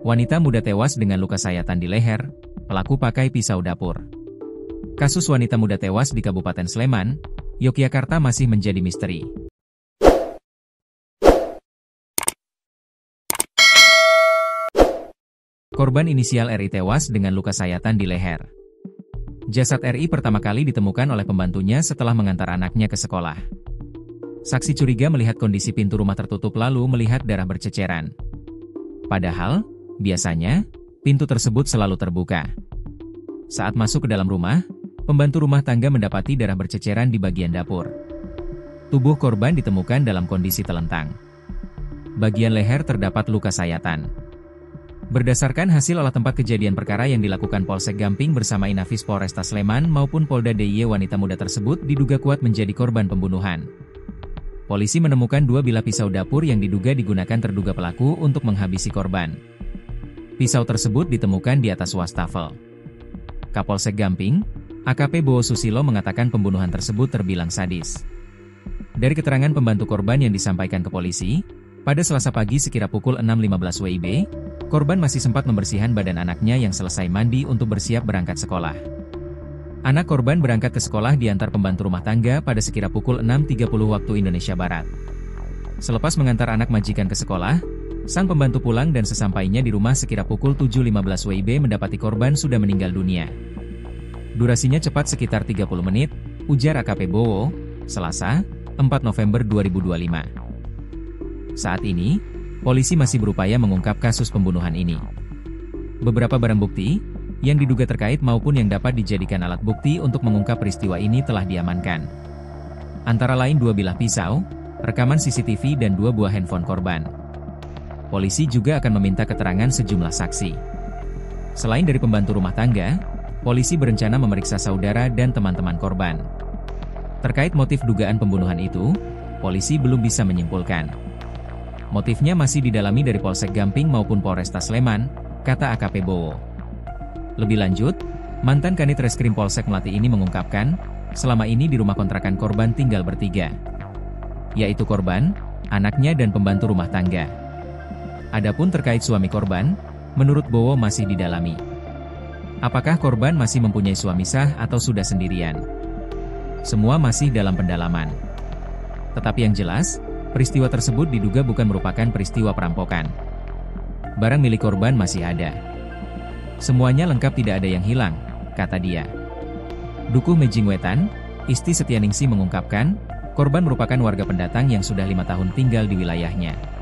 Wanita muda tewas dengan luka sayatan di leher, pelaku pakai pisau dapur. Kasus wanita muda tewas di Kabupaten Sleman, Yogyakarta masih menjadi misteri. Korban inisial RI tewas dengan luka sayatan di leher. Jasad RI pertama kali ditemukan oleh pembantunya setelah mengantar anaknya ke sekolah. Saksi curiga melihat kondisi pintu rumah tertutup lalu melihat darah berceceran. Padahal, biasanya, pintu tersebut selalu terbuka. Saat masuk ke dalam rumah, pembantu rumah tangga mendapati darah berceceran di bagian dapur. Tubuh korban ditemukan dalam kondisi telentang. Bagian leher terdapat luka sayatan. Berdasarkan hasil olah tempat kejadian perkara yang dilakukan Polsek Gamping bersama Inafis Polresta Sleman maupun Polda DIY, wanita muda tersebut diduga kuat menjadi korban pembunuhan. Polisi menemukan 2 bilah pisau dapur yang diduga digunakan terduga pelaku untuk menghabisi korban. Pisau tersebut ditemukan di atas wastafel. Kapolsek Gamping, AKP Bowo Susilo mengatakan pembunuhan tersebut terbilang sadis. Dari keterangan pembantu korban yang disampaikan ke polisi, pada Selasa pagi sekira pukul 6.15 WIB, korban masih sempat membersihkan badan anaknya yang selesai mandi untuk bersiap berangkat sekolah. Anak korban berangkat ke sekolah diantar pembantu rumah tangga pada sekira pukul 6.30 waktu Indonesia Barat. Selepas mengantar anak majikan ke sekolah, sang pembantu pulang dan sesampainya di rumah sekira pukul 7.15 WIB mendapati korban sudah meninggal dunia. Durasinya cepat sekitar 30 menit, ujar AKP Bowo, Selasa, 4 November 2025. Saat ini, polisi masih berupaya mengungkap kasus pembunuhan ini. Beberapa barang bukti, yang diduga terkait maupun yang dapat dijadikan alat bukti untuk mengungkap peristiwa ini telah diamankan. Antara lain 2 bilah pisau, rekaman CCTV dan 2 buah handphone korban. Polisi juga akan meminta keterangan sejumlah saksi. Selain dari pembantu rumah tangga, polisi berencana memeriksa saudara dan teman-teman korban. Terkait motif dugaan pembunuhan itu, polisi belum bisa menyimpulkan. Motifnya masih didalami dari Polsek Gamping maupun Polresta Sleman, kata AKP Bowo. Lebih lanjut, mantan Kanit Reskrim Polsek Melati ini mengungkapkan, selama ini di rumah kontrakan korban tinggal bertiga, yaitu korban, anaknya dan pembantu rumah tangga. Adapun terkait suami korban, menurut Bowo masih didalami. Apakah korban masih mempunyai suami sah atau sudah sendirian? Semua masih dalam pendalaman. Tetapi yang jelas, peristiwa tersebut diduga bukan merupakan peristiwa perampokan. Barang milik korban masih ada. Semuanya lengkap, tidak ada yang hilang, kata dia. Dukuh Mejingwetan, Isti Setianingsi mengungkapkan, korban merupakan warga pendatang yang sudah 5 tahun tinggal di wilayahnya.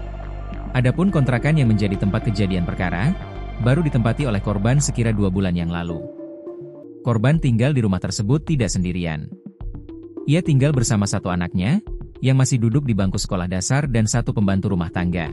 Adapun kontrakan yang menjadi tempat kejadian perkara, baru ditempati oleh korban sekira 2 bulan yang lalu. Korban tinggal di rumah tersebut tidak sendirian. Ia tinggal bersama 1 anaknya, yang masih duduk di bangku sekolah dasar dan 1 pembantu rumah tangga.